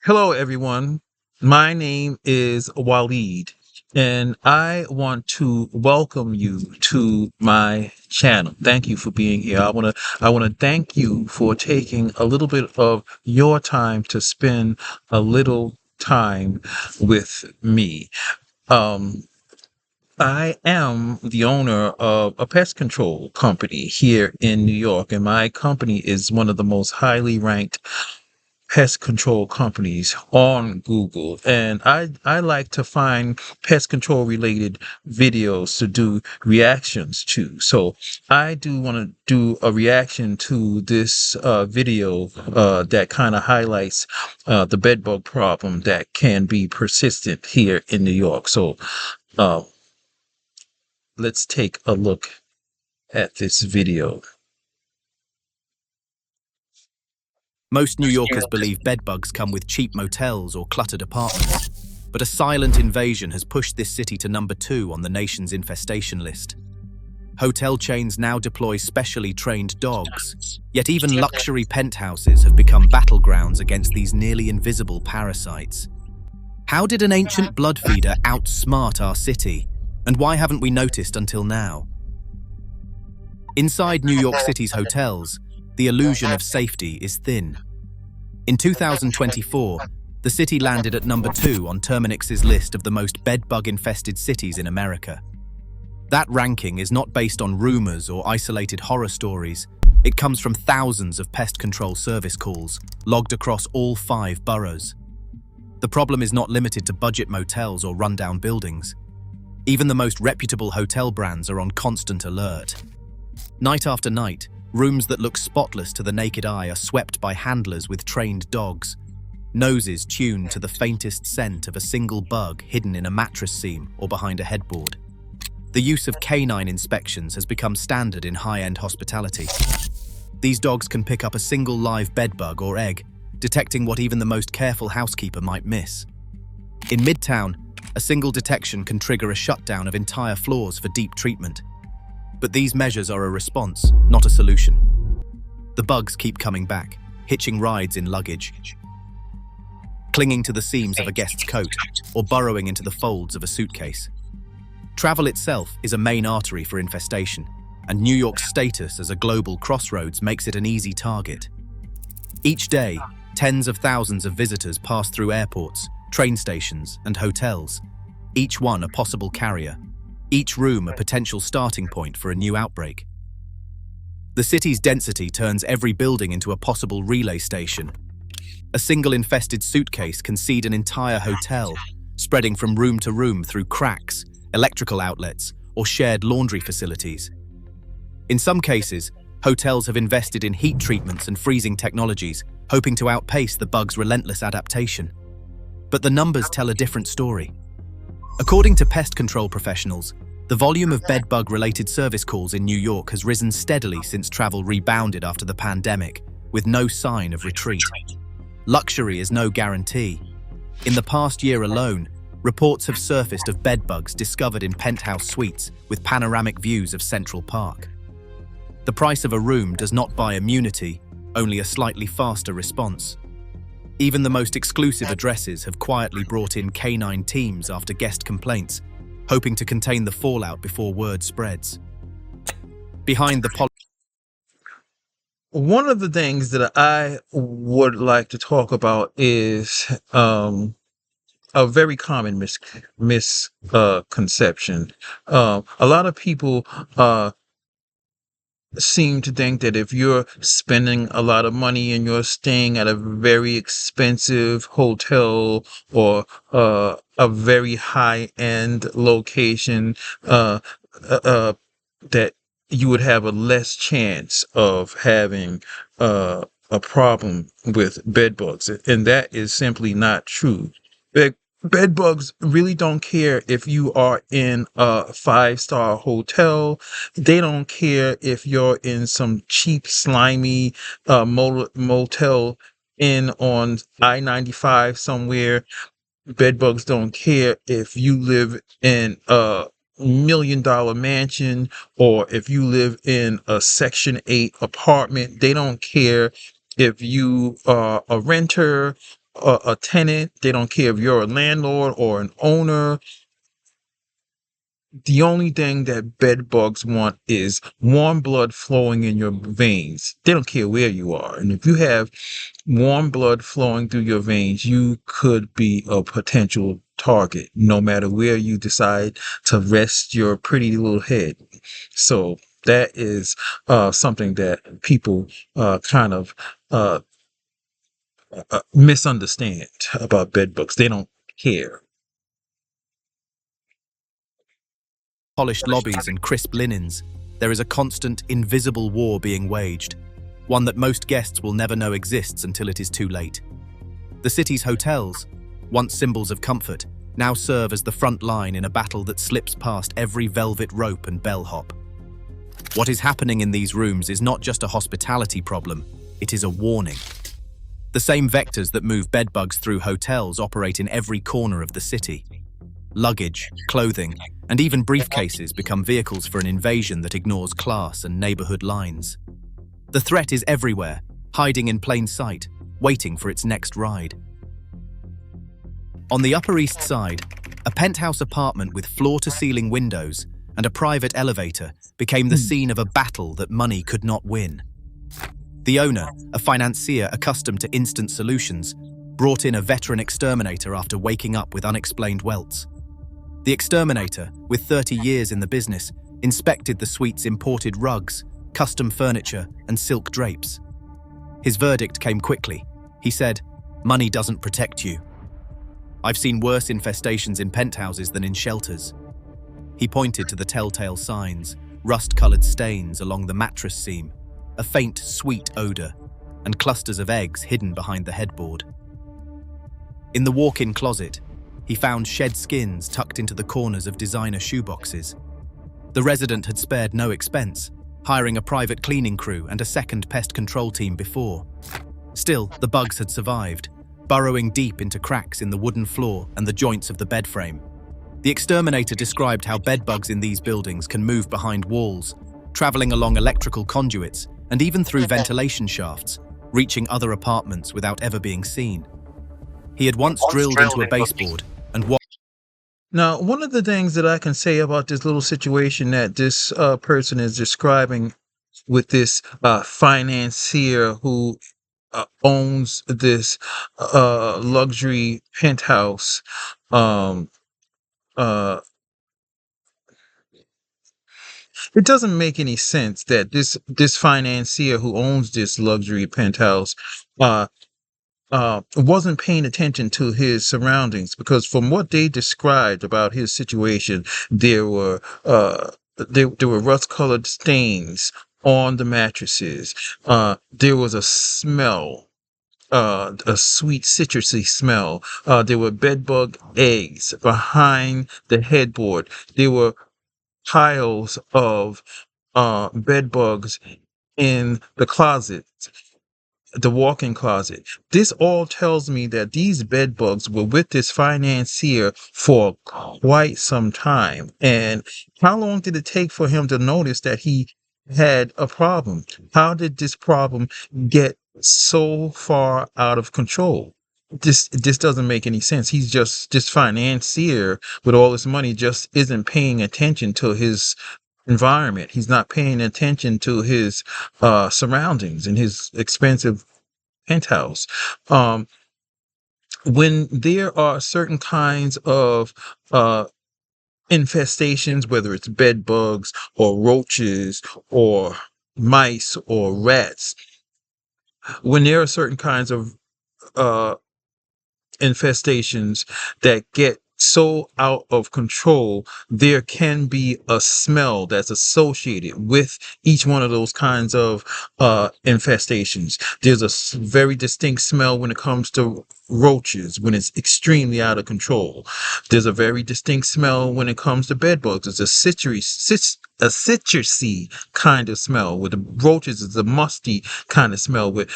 Hello, everyone. My name is Waleed, and I want to welcome you to my channel. Thank you for being here. I want to thank you for taking a little bit of your time to spend a little time with me. Um, I am the owner of a pest control company here in New York, and my company is one of the most highly ranked pest control companies on Google. And I like to find pest control related videos to do reactions to. So I do want to do a reaction to this video that kind of highlights the bedbug problem that can be persistent here in New York. So uh, let's take a look at this video. Most New Yorkers believe bedbugs come with cheap motels or cluttered apartments, but a silent invasion has pushed this city to number 2 on the nation's infestation list. Hotel chains now deploy specially trained dogs, yet even luxury penthouses have become battlegrounds against these nearly invisible parasites. How did an ancient blood feeder outsmart our city, and why haven't we noticed until now? Inside New York City's hotels, the illusion of safety is thin. In 2024, the city landed at number 2 on Terminix's list of the most bedbug-infested cities in America. That ranking is not based on rumors or isolated horror stories. It comes from thousands of pest control service calls logged across all 5 boroughs. The problem is not limited to budget motels or rundown buildings. Even the most reputable hotel brands are on constant alert. Night after night, rooms that look spotless to the naked eye are swept by handlers with trained dogs, noses tuned to the faintest scent of a single bug hidden in a mattress seam or behind a headboard. The use of canine inspections has become standard in high-end hospitality. These dogs can pick up a single live bedbug or egg, detecting what even the most careful housekeeper might miss. In Midtown, a single detection can trigger a shutdown of entire floors for deep treatment. But these measures are a response, not a solution. The bugs keep coming back, hitching rides in luggage, clinging to the seams of a guest's coat, or burrowing into the folds of a suitcase. Travel itself is a main artery for infestation, and New York's status as a global crossroads makes it an easy target. Each day, tens of thousands of visitors pass through airports, train stations, and hotels, each one a possible carrier. Each room a potential starting point for a new outbreak. The city's density turns every building into a possible relay station. A single infested suitcase can seed an entire hotel, spreading from room to room through cracks, electrical outlets, or shared laundry facilities. In some cases, hotels have invested in heat treatments and freezing technologies, hoping to outpace the bug's relentless adaptation. But the numbers tell a different story. According to pest control professionals, the volume of bedbug-related service calls in New York has risen steadily since travel rebounded after the pandemic, with no sign of retreat. Luxury is no guarantee. In the past year alone, reports have surfaced of bedbugs discovered in penthouse suites with panoramic views of Central Park. The price of a room does not buy immunity, only a slightly faster response. Even the most exclusive addresses have quietly brought in canine teams after guest complaints, hoping to contain the fallout before word spreads. Behind the One of the things that I would like to talk about is a very common misconception. A lot of people seem to think that if you're spending a lot of money and you're staying at a very expensive hotel or a very high-end location, that you would have a less chance of having a problem with bedbugs, and that is simply not true. Bedbugs really don't care if you are in a 5-star hotel. They don't care if you're in some cheap, slimy motel in on I-95 somewhere. Bedbugs don't care if you live in a $1 million mansion or if you live in a Section 8 apartment. They don't care if you are a renter a tenant. They don't care if you're a landlord or an owner. The only thing that bed bugs want is warm blood flowing in your veins. They don't care where you are. And if you have warm blood flowing through your veins, you could be a potential target, no matter where you decide to rest your pretty little head. So that is something that people kind of uh, misunderstand about bed bugs. They don't care. Polished lobbies and crisp linens, there is a constant, invisible war being waged, one that most guests will never know exists until it is too late. The city's hotels, once symbols of comfort, now serve as the front line in a battle that slips past every velvet rope and bellhop. What is happening in these rooms is not just a hospitality problem, it is a warning. The same vectors that move bedbugs through hotels operate in every corner of the city. Luggage, clothing, and even briefcases become vehicles for an invasion that ignores class and neighborhood lines. The threat is everywhere, hiding in plain sight, waiting for its next ride. On the Upper East Side, a penthouse apartment with floor-to-ceiling windows and a private elevator became the scene of a battle that money could not win. The owner, a financier accustomed to instant solutions, brought in a veteran exterminator after waking up with unexplained welts. The exterminator, with 30 years in the business, inspected the suite's imported rugs, custom furniture, and silk drapes. His verdict came quickly. He said, "Money doesn't protect you. I've seen worse infestations in penthouses than in shelters." He pointed to the telltale signs, rust-colored stains along the mattress seam, a faint, sweet odor, and clusters of eggs hidden behind the headboard. In the walk-in closet, he found shed skins tucked into the corners of designer shoeboxes. The resident had spared no expense, hiring a private cleaning crew and a second pest control team before. Still, the bugs had survived, burrowing deep into cracks in the wooden floor and the joints of the bed frame. The exterminator described how bedbugs in these buildings can move behind walls, traveling along electrical conduits and even through ventilation shafts, reaching other apartments without ever being seen. He had once drilled into a baseboard and Now, one of the things that I can say about this little situation that this person is describing with this financier who owns this luxury penthouse, um, uh, it doesn't make any sense that this financier who owns this luxury penthouse uh, wasn't paying attention to his surroundings, because from what they described about his situation, there were rust-colored stains on the mattresses. There was a smell, a sweet citrusy smell. There were bedbug eggs behind the headboard. There were piles of bedbugs in the closet, the walk-in closet. This all tells me that these bed bugs were with this financier for quite some time. And how long did it take for him to notice that he had a problem? How did this problem get so far out of control? This doesn't make any sense. He's just, this financier with all this money just isn't paying attention to his environment. He's not paying attention to his surroundings and his expensive penthouse. When there are certain kinds of infestations, whether it's bed bugs or roaches or mice or rats, when there are certain kinds of infestations that get so out of control, there can be a smell that's associated with each one of those kinds of infestations. There's a very distinct smell when it comes to roaches, when it's extremely out of control. There's a very distinct smell when it comes to bed bugs. It's a citrusy kind of smell. With the roaches, it's a musty kind of smell. With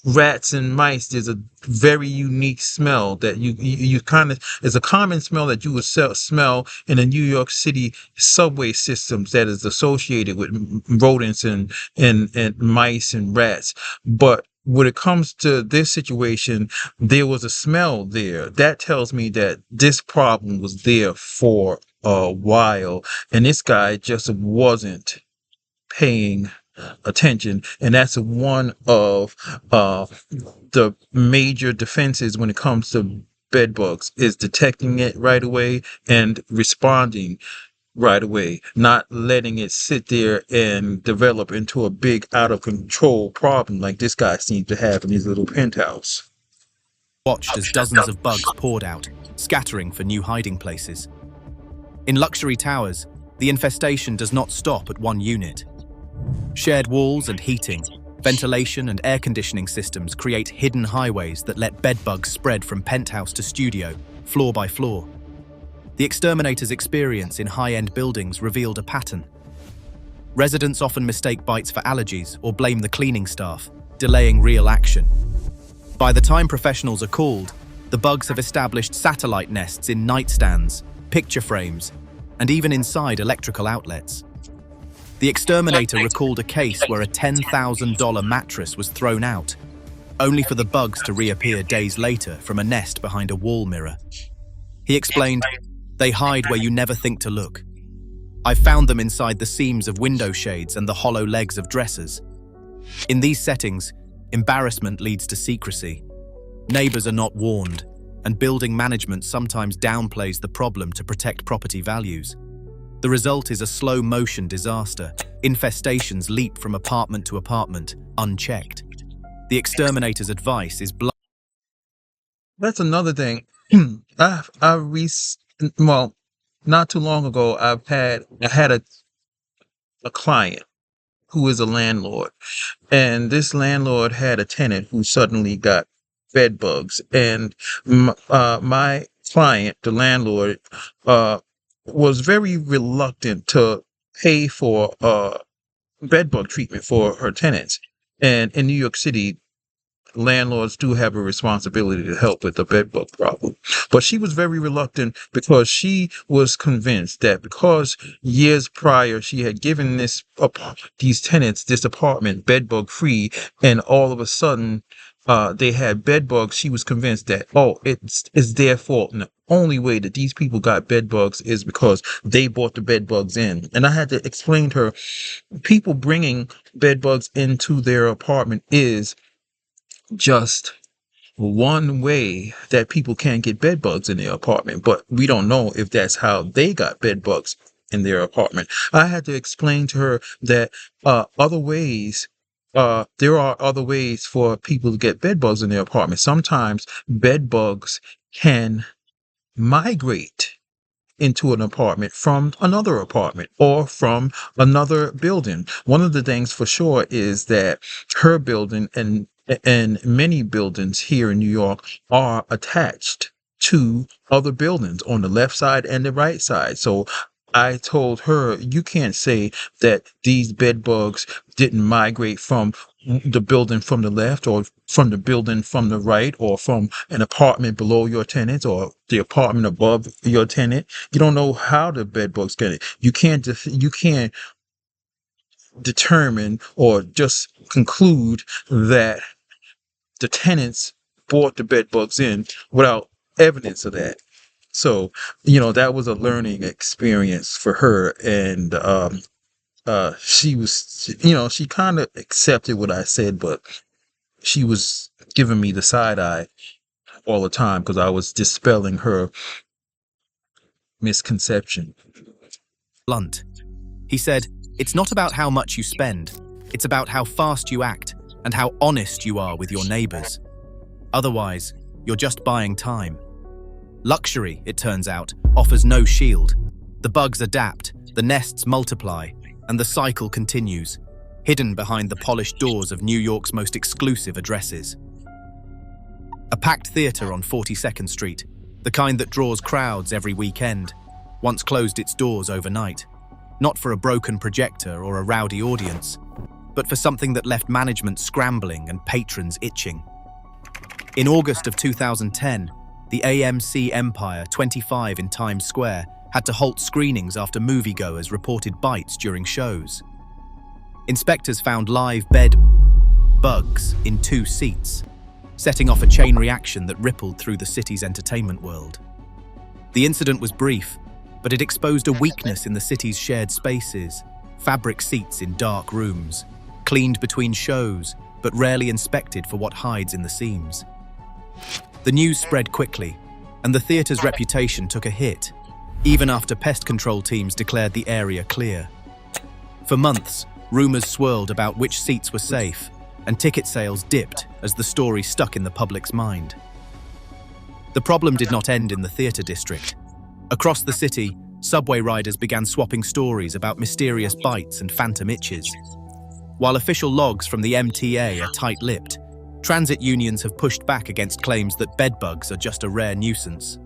rats and mice, there's a very unique smell that you kind of, is a common smell that you would smell in the New York City subway systems that is associated with rodents and mice and rats. But when it comes to this situation, there was a smell there. That tells me that this problem was there for a while, and this guy just wasn't paying attention. And that's one of the major defenses when it comes to bed bugs, is detecting it right away and responding right away, not letting it sit there and develop into a big out of control problem like this guy seems to have in his little penthouse. Watched as dozens of bugs poured out, scattering for new hiding places. In luxury towers, the infestation does not stop at one unit. Shared walls and heating, ventilation and air conditioning systems create hidden highways that let bedbugs spread from penthouse to studio, floor by floor. The exterminator's experience in high-end buildings revealed a pattern. Residents often mistake bites for allergies or blame the cleaning staff, delaying real action. By the time professionals are called, the bugs have established satellite nests in nightstands, picture frames, and even inside electrical outlets. The exterminator recalled a case where a $10,000 mattress was thrown out, only for the bugs to reappear days later from a nest behind a wall mirror. He explained, "They hide where you never think to look. I found them inside the seams of window shades and the hollow legs of dressers. In these settings, embarrassment leads to secrecy. Neighbors are not warned, and building management sometimes downplays the problem to protect property values. The result is a slow-motion disaster. Infestations leap from apartment to apartment, unchecked. The exterminator's advice is That's another thing. Well, not too long ago, I had a client who is a landlord, and this landlord had a tenant who suddenly got bed bugs, and my client, the landlord, was very reluctant to pay for bed bug treatment for her tenants. And in New York City, landlords do have a responsibility to help with the bed bug problem. But she was very reluctant because she was convinced that because years prior she had given these tenants this apartment bed bug free, and all of a sudden they had bed bugs. She was convinced that, it's their fault. And the only way that these people got bed bugs is because they brought the bed bugs in. And I had to explain to her, people bringing bed bugs into their apartment is just one way that people can get bed bugs in their apartment, but we don't know if that's how they got bed bugs in their apartment. I had to explain to her that there are other ways for people to get bed bugs in their apartment. Sometimes bed bugs can migrate into an apartment from another apartment or from another building. One of the things for sure is that her building and many buildings here in New York are attached to other buildings on the left side and the right side. So I told her, you can't say that these bed bugs didn't migrate from the building from the left, or from the building from the right, or from an apartment below your tenants, or the apartment above your tenant. You don't know how the bed bugs get it. You can't determine or just conclude that the tenants brought the bed bugs in without evidence of that. So, that was a learning experience for her. And she was, she kind of accepted what I said, but she was giving me the side eye all the time because I was dispelling her misconception. blunt. He said, "It's not about how much you spend, it's about how fast you act and how honest you are with your neighbors. Otherwise, you're just buying time." Luxury, it turns out, offers no shield. The bugs adapt, the nests multiply, and the cycle continues, hidden behind the polished doors of New York's most exclusive addresses. A packed theater on 42nd Street, the kind that draws crowds every weekend, once closed its doors overnight, not for a broken projector or a rowdy audience, but for something that left management scrambling and patrons itching. In August of 2010, the AMC Empire 25 in Times Square had to halt screenings after moviegoers reported bites during shows. Inspectors found live bed bugs in 2 seats, setting off a chain reaction that rippled through the city's entertainment world. The incident was brief, but it exposed a weakness in the city's shared spaces: fabric seats in dark rooms, cleaned between shows, but rarely inspected for what hides in the seams. The news spread quickly, and the theatre's reputation took a hit, even after pest control teams declared the area clear. For months, rumors swirled about which seats were safe, and ticket sales dipped as the story stuck in the public's mind. The problem did not end in the theatre district. Across the city, subway riders began swapping stories about mysterious bites and phantom itches. While official logs from the MTA are tight-lipped, transit unions have pushed back against claims that bedbugs are just a rare nuisance.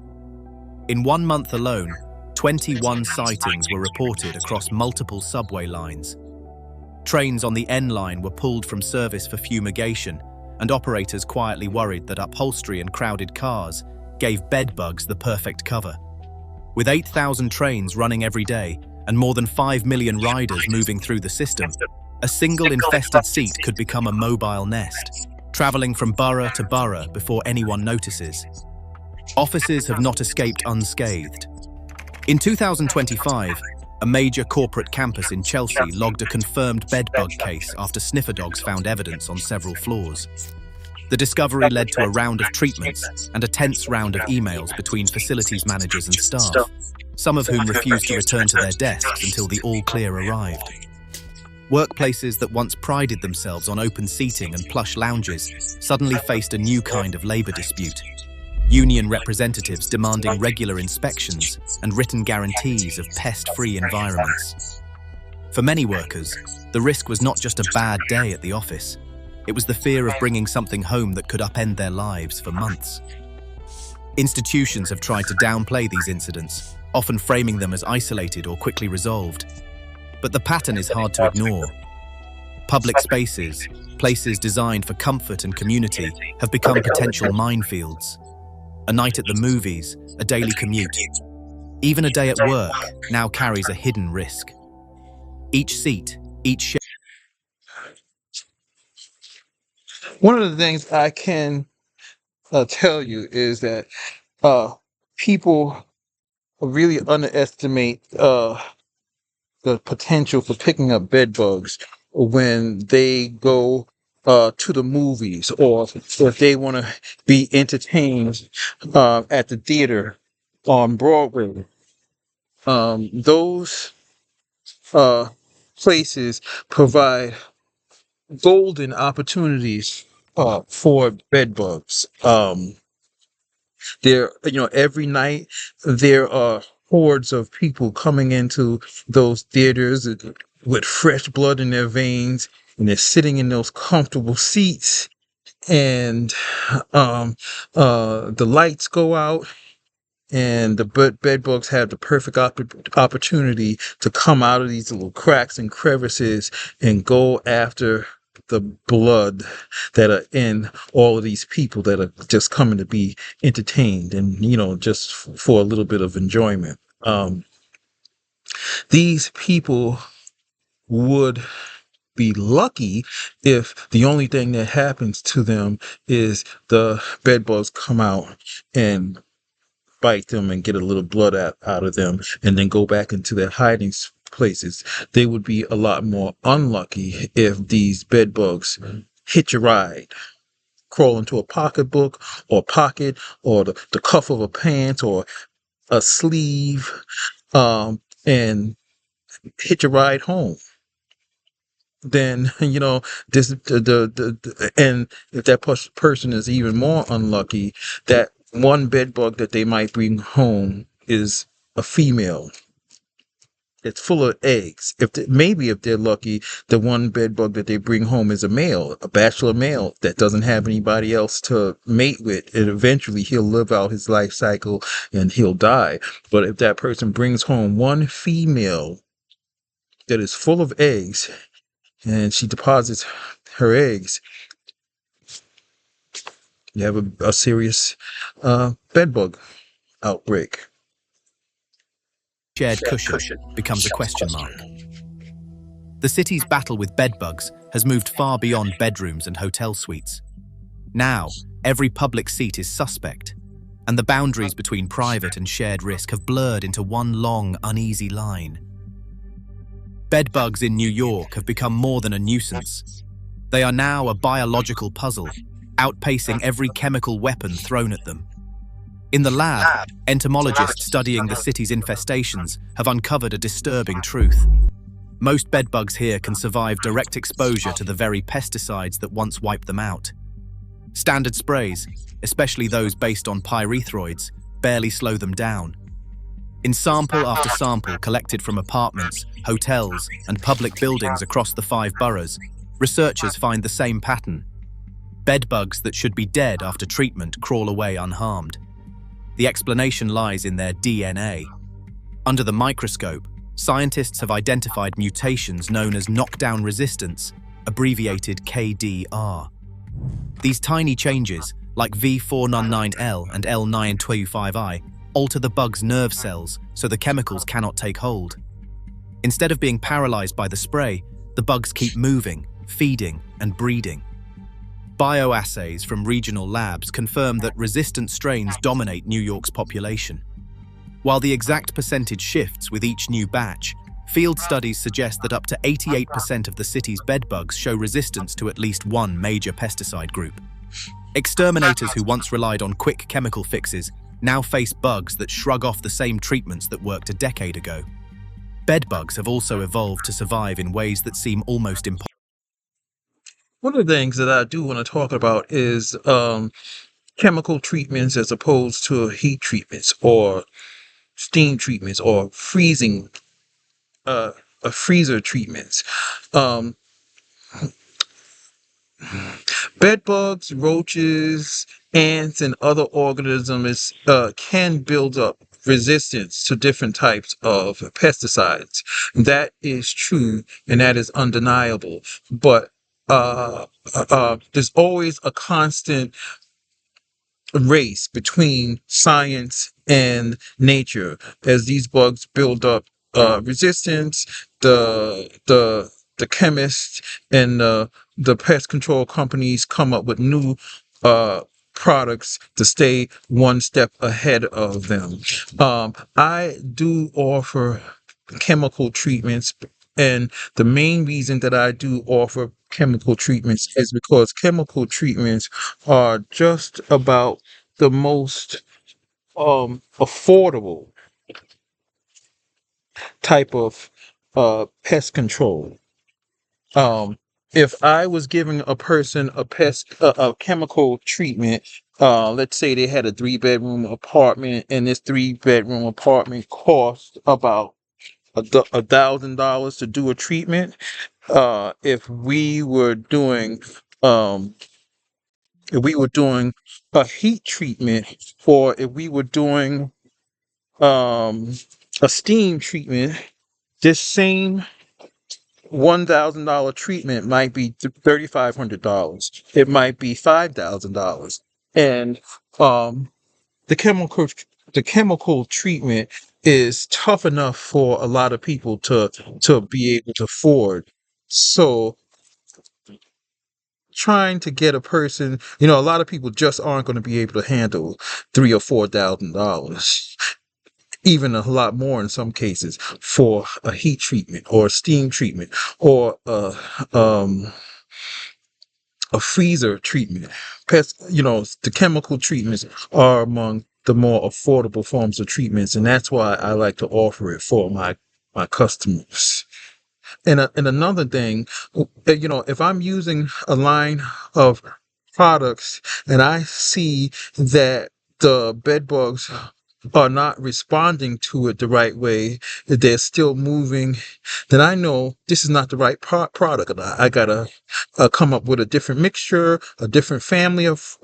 In 1 month alone, 21 sightings were reported across multiple subway lines. Trains on the N line were pulled from service for fumigation, and operators quietly worried that upholstery and crowded cars gave bedbugs the perfect cover. With 8,000 trains running every day and more than 5 million riders moving through the system, a single infested seat could become a mobile nest, traveling from borough to borough before anyone notices. Offices have not escaped unscathed. In 2025, a major corporate campus in Chelsea logged a confirmed bedbug case after sniffer dogs found evidence on several floors. The discovery led to a round of treatments and a tense round of emails between facilities managers and staff, some of whom refused to return to their desks until the all-clear arrived. Workplaces that once prided themselves on open seating and plush lounges suddenly faced a new kind of labor dispute. Union representatives demanding regular inspections and written guarantees of pest-free environments. For many workers, the risk was not just a bad day at the office. It was the fear of bringing something home that could upend their lives for months. Institutions have tried to downplay these incidents, often framing them as isolated or quickly resolved. But the pattern is hard to ignore. Public spaces, places designed for comfort and community, have become potential minefields. A night at the movies, a daily commute, even a day at work now carries a hidden risk. Each seat, each One of the things I can tell you is that people really underestimate the potential for picking up bed bugs when they go to the movies, or if they want to be entertained at the theater on Broadway. Those places provide golden opportunities for bed bugs. Every night there are hordes of people coming into those theaters with fresh blood in their veins, and they're sitting in those comfortable seats, and the lights go out, and the bed bugs have the perfect opportunity to come out of these little cracks and crevices and go after the blood that are in all of these people that are just coming to be entertained, and just for a little bit of enjoyment. These people would be lucky if the only thing that happens to them is the bed bugs come out and bite them and get a little blood out of them and then go back into their hiding places. They would be a lot more unlucky if these bed bugs hitch a ride, crawl into a pocketbook or pocket or the cuff of a pant or a sleeve, and hitch a ride home. Then this and if that person is even more unlucky, that one bed bug that they might bring home is a female. It's full of eggs. Maybe if they're lucky, the one bed bug that they bring home is a male, a bachelor male that doesn't have anybody else to mate with, and eventually he'll live out his life cycle and he'll die. But if that person brings home one female that is full of eggs, and she deposits her eggs, you have a serious bedbug outbreak. shared cushion becomes a question mark. The city's battle with bedbugs has moved far beyond bedrooms and hotel suites. Now, every public seat is suspect, and the boundaries between private and shared risk have blurred into one long, uneasy line. Bedbugs in New York have become more than a nuisance. They are now a biological puzzle, outpacing every chemical weapon thrown at them. In the lab, entomologists studying the city's infestations have uncovered a disturbing truth. Most bedbugs here can survive direct exposure to the very pesticides that once wiped them out. Standard sprays, especially those based on pyrethroids, barely slow them down. In sample after sample collected from apartments, hotels, and public buildings across the 5 boroughs, researchers find the same pattern. Bedbugs that should be dead after treatment crawl away unharmed. The explanation lies in their DNA. Under the microscope, scientists have identified mutations known as knockdown resistance, abbreviated KDR. These tiny changes, like V499L and L925I, alter the bug's nerve cells so the chemicals cannot take hold. Instead of being paralyzed by the spray, the bugs keep moving, feeding, and breeding. Bioassays from regional labs confirm that resistant strains dominate New York's population. While the exact percentage shifts with each new batch, field studies suggest that up to 88% of the city's bedbugs show resistance to at least one major pesticide group. Exterminators who once relied on quick chemical fixes now face bugs that shrug off the same treatments that worked a decade ago. Bedbugs have also evolved to survive in ways that seem almost impossible. One of the things that I do want to talk about is chemical treatments as opposed to heat treatments or steam treatments or freezer treatments. Bed bugs, roaches, ants, and other organisms can build up resistance to different types of pesticides. That is true, and that is undeniable. But there's always a constant race between science and nature as these bugs build up resistance. The chemists and the pest control companies come up with new products to stay one step ahead of them. I do offer chemical treatments, and the main reason that I do offer chemical treatments is because chemical treatments are just about the most affordable type of pest control. If I was giving a person a chemical treatment, let's say they had a 3-bedroom apartment, and this 3-bedroom apartment cost about $1,000 to do a treatment. If we were doing a heat treatment, or if we were doing a steam treatment, this same $1,000 treatment might be $3,500. It might be $5,000, and the chemical treatment is tough enough for a lot of people to be able to afford. So trying to get a person, a lot of people just aren't going to be able to handle $3,000 or $4,000. Even a lot more in some cases for a heat treatment or a steam treatment or a freezer treatment. The chemical treatments are among the more affordable forms of treatments, and that's why I like to offer it for my customers. And another thing, if I'm using a line of products and I see that the bed bugs are not responding to it the right way, that they're still moving, then I know this is not the right product. I gotta come up with a different mixture, a different family of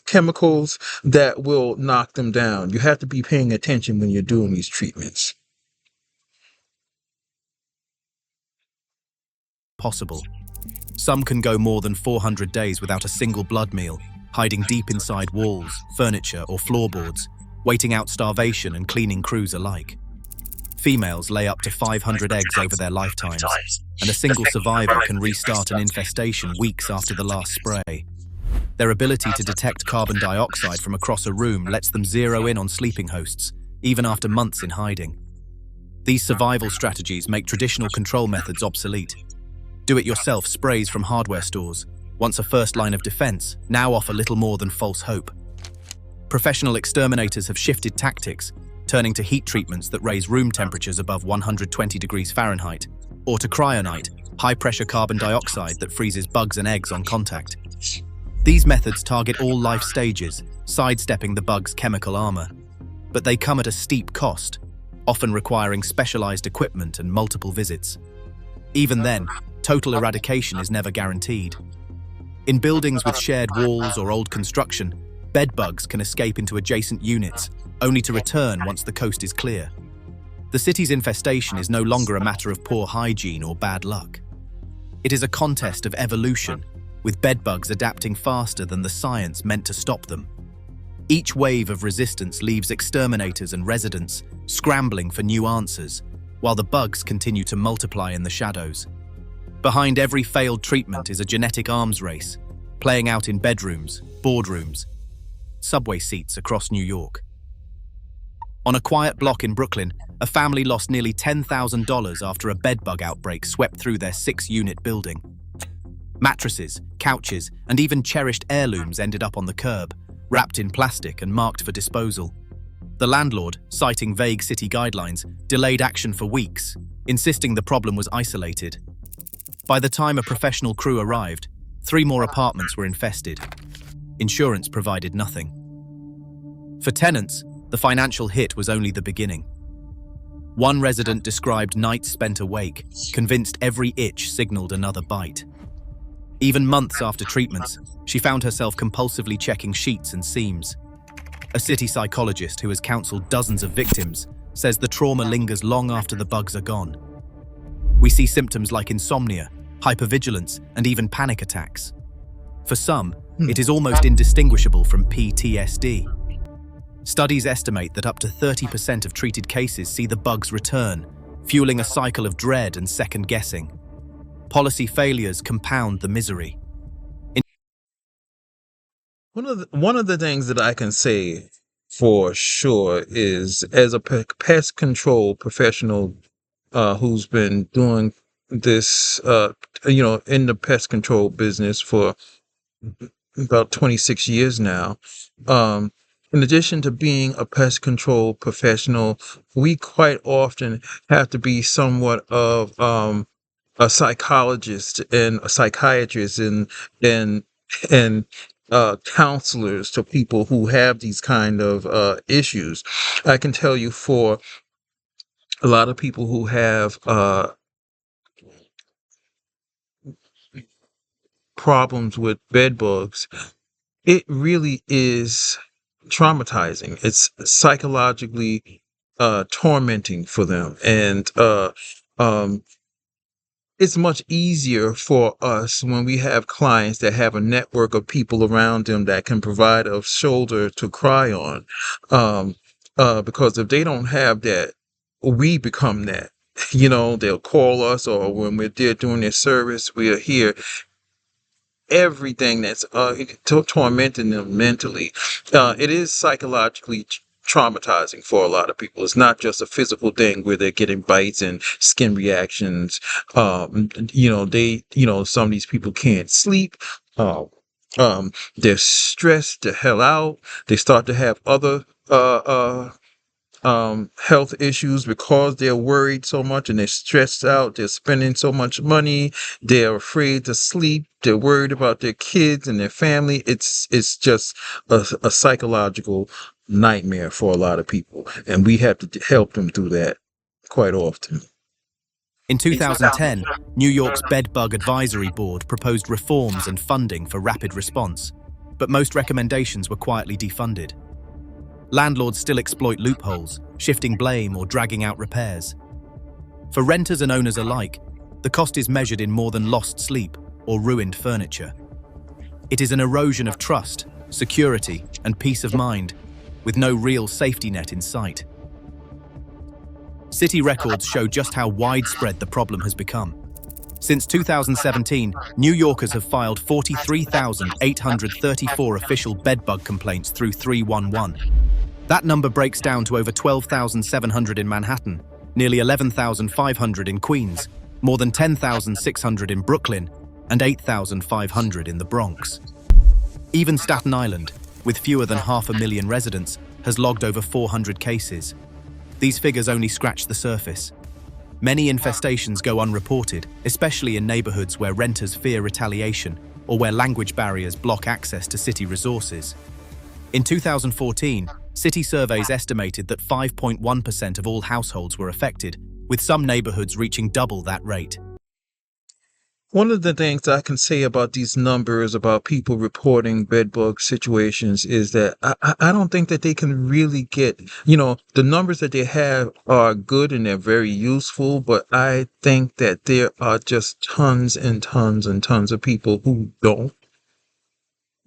chemicals that will knock them down. You have to be paying attention when you're doing these treatments. Some can go more than 400 days without a single blood meal, hiding deep inside walls, furniture, or floorboards, waiting out starvation and cleaning crews alike. Females lay up to 500 eggs over their lifetimes, and a single survivor can restart an infestation weeks after the last spray. Their ability to detect carbon dioxide from across a room lets them zero in on sleeping hosts, even after months in hiding. These survival strategies make traditional control methods obsolete. Do-it-yourself sprays from hardware stores, once a first line of defense, now offer little more than false hope. Professional exterminators have shifted tactics, turning to heat treatments that raise room temperatures above 120 degrees Fahrenheit, or to cryonite, high-pressure carbon dioxide that freezes bugs and eggs on contact. These methods target all life stages, sidestepping the bug's chemical armor. But they come at a steep cost, often requiring specialized equipment and multiple visits. Even then, total eradication is never guaranteed. In buildings with shared walls or old construction, bedbugs can escape into adjacent units, only to return once the coast is clear. The city's infestation is no longer a matter of poor hygiene or bad luck. It is a contest of evolution, with bedbugs adapting faster than the science meant to stop them. Each wave of resistance leaves exterminators and residents scrambling for new answers, while the bugs continue to multiply in the shadows. Behind every failed treatment is a genetic arms race, playing out in bedrooms, boardrooms, subway seats across New York. On a quiet block in Brooklyn, a family lost nearly $10,000 after a bedbug outbreak swept through their 6-unit building. Mattresses, couches, and even cherished heirlooms ended up on the curb, wrapped in plastic and marked for disposal. The landlord, citing vague city guidelines, delayed action for weeks, insisting the problem was isolated. By the time a professional crew arrived, 3 more apartments were infested. Insurance provided nothing. For tenants, the financial hit was only the beginning. One resident described nights spent awake, convinced every itch signaled another bite. Even months after treatments, she found herself compulsively checking sheets and seams. A city psychologist who has counseled dozens of victims says the trauma lingers long after the bugs are gone. We see symptoms like insomnia, hypervigilance, and even panic attacks. For some, it is almost indistinguishable from PTSD. Studies estimate that up to 30% of treated cases see the bugs return, fueling a cycle of dread and second-guessing. Policy failures compound the misery. One of the things that I can say for sure is, as a pest control professional who's been doing this, in the pest control business for about 26 years now. In addition to being a pest control professional, we quite often have to be somewhat of a psychologist and a psychiatrist and counselors to people who have these kind of issues. I can tell you, for a lot of people who have problems with bed bugs, it really is traumatizing. It's psychologically tormenting for them, and it's much easier for us when we have clients that have a network of people around them that can provide a shoulder to cry on. Because if they don't have that, we become that. They'll call us, or when we're there doing their service, we'll hear everything that's tormenting them mentally. It is psychologically traumatizing for a lot of people. It's not just a physical thing where they're getting bites and skin reactions. Some of these people can't sleep. They're stressed the hell out. They start to have other health issues because they're worried so much and they're stressed out. They're spending so much money. They're afraid to sleep. They're worried about their kids and their family. It's just a psychological nightmare for a lot of people, and we have to help them through that quite often. In 2010, New York's Bedbug Advisory Board proposed reforms and funding for rapid response, but most recommendations were quietly defunded. Landlords still exploit loopholes, shifting blame or dragging out repairs. For renters and owners alike, the cost is measured in more than lost sleep or ruined furniture. It is an erosion of trust, security, and peace of mind, with no real safety net in sight. City records show just how widespread the problem has become. Since 2017, New Yorkers have filed 43,834 official bedbug complaints through 311. That number breaks down to over 12,700 in Manhattan, nearly 11,500 in Queens, more than 10,600 in Brooklyn, and 8,500 in the Bronx. Even Staten Island, with fewer than 500,000 residents, has logged over 400 cases. These figures only scratch the surface. Many infestations go unreported, especially in neighborhoods where renters fear retaliation or where language barriers block access to city resources. In 2014, city surveys estimated that 5.1% of all households were affected, with some neighborhoods reaching double that rate. One of the things I can say about these numbers about people reporting bedbug situations is that I don't think that they can really get, the numbers that they have are good and they're very useful, but I think that there are just tons and tons and tons of people who don't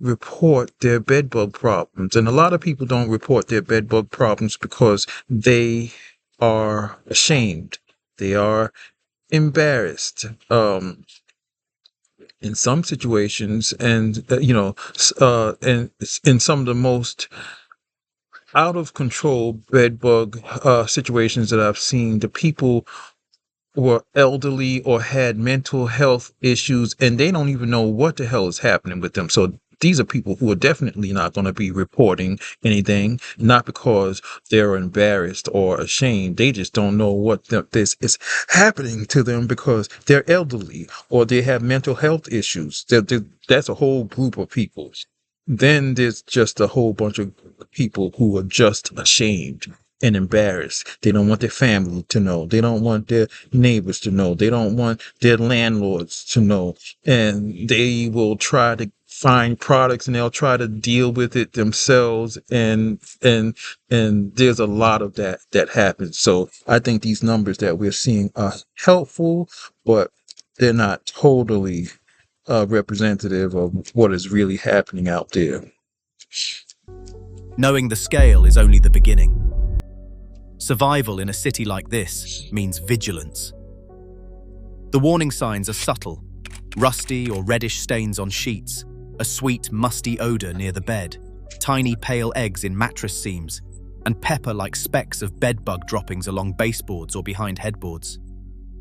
report their bedbug problems. And a lot of people don't report their bedbug problems because they are ashamed. They are embarrassed. In some situations, and and in some of the most out of control bedbug situations that I've seen, the people were elderly or had mental health issues, and they don't even know what the hell is happening with them. So these are people who are definitely not going to be reporting anything, not because they're embarrassed or ashamed. They just don't know what this is happening to them because they're elderly or they have mental health issues. That's a whole group of people. Then there's just a whole bunch of people who are just ashamed and embarrassed. They don't want their family to know. They don't want their neighbors to know. They don't want their landlords to know. And they will try to find products and they'll try to deal with it themselves. And there's a lot of that happens. So I think these numbers that we're seeing are helpful, but they're not totally representative of what is really happening out there. Knowing the scale is only the beginning. Survival in a city like this means vigilance. The warning signs are subtle: rusty or reddish stains on sheets, a sweet, musty odor near the bed, tiny pale eggs in mattress seams, and pepper-like specks of bedbug droppings along baseboards or behind headboards.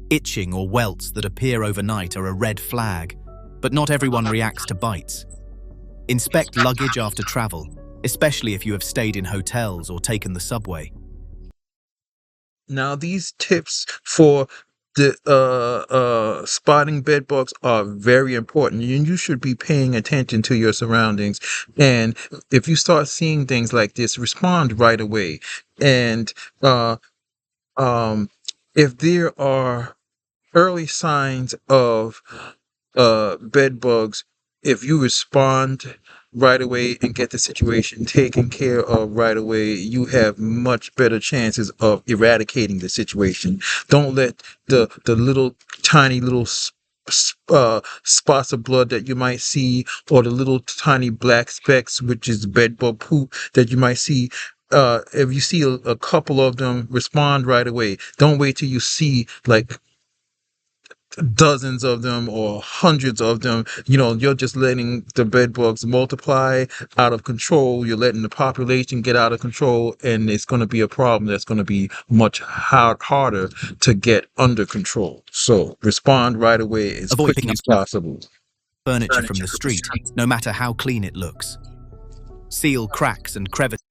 Itching or welts that appear overnight are a red flag, but not everyone reacts to bites. Inspect luggage after travel, especially if you have stayed in hotels or taken the subway. Now, these tips for the spotting bed bugs are very important, and you should be paying attention to your surroundings. And if you start seeing things like this, respond right away. And if there are early signs of bed bugs, if you respond right away and get the situation taken care of right away, you have much better chances of eradicating the situation. Don't let the little tiny little spots of blood that you might see, or the little tiny black specks, which is bedbug poop, that you might see. If you see a couple of them, respond right away. Don't wait till you see like dozens of them or hundreds of them. You're just letting the bed bugs multiply out of control. You're letting the population get out of control, and it's going to be a problem that's going to be much harder to get under control. So respond right away as Avoid quickly picking as up possible. furniture from the street, no matter how clean it looks. Seal cracks and crevices.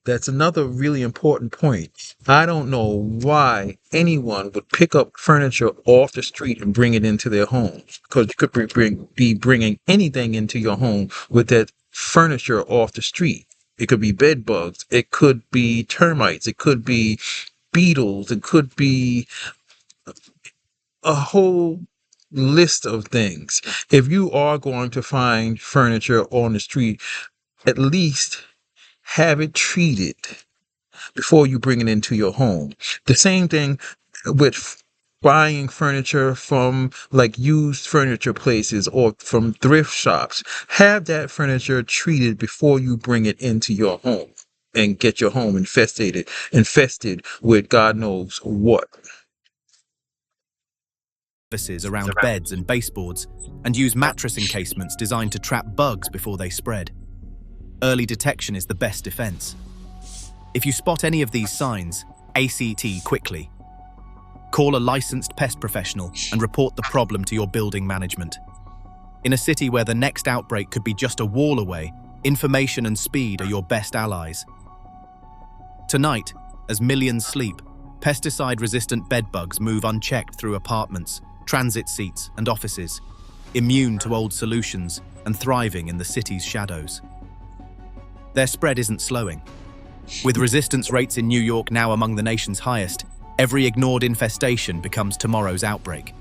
That's another really important point. I don't know why anyone would pick up furniture off the street and bring it into their home, because you could be bringing anything into your home with that furniture off the street. It could be bed bugs. It could be termites. It could be beetles. It could be a whole list of things. If you are going to find furniture on the street, at least have it treated before you bring it into your home. The same thing with buying furniture from like used furniture places or from thrift shops. Have that furniture treated before you bring it into your home. and get your home infested with God knows what. Surfaces around beds and baseboards, and use mattress encasements designed to trap bugs before they spread. Early detection is the best defense. If you spot any of these signs, ACT quickly. Call a licensed pest professional and report the problem to your building management. In a city where the next outbreak could be just a wall away, information and speed are your best allies. Tonight, as millions sleep, pesticide-resistant bedbugs move unchecked through apartments, transit seats, and offices, immune to old solutions and thriving in the city's shadows. Their spread isn't slowing. With resistance rates in New York now among the nation's highest, every ignored infestation becomes tomorrow's outbreak.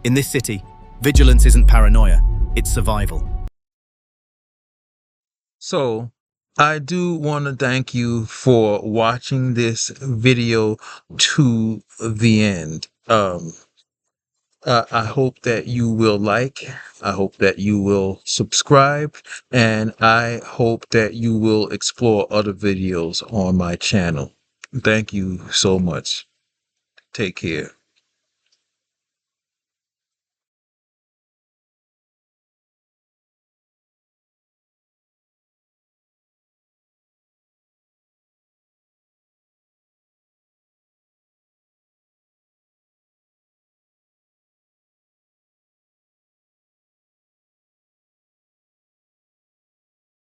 In this city, vigilance isn't paranoia, it's survival. So, I do want to thank you for watching this video to the end. I hope that you will like, I hope that you will subscribe, and I hope that you will explore other videos on my channel. Thank you so much. Take care.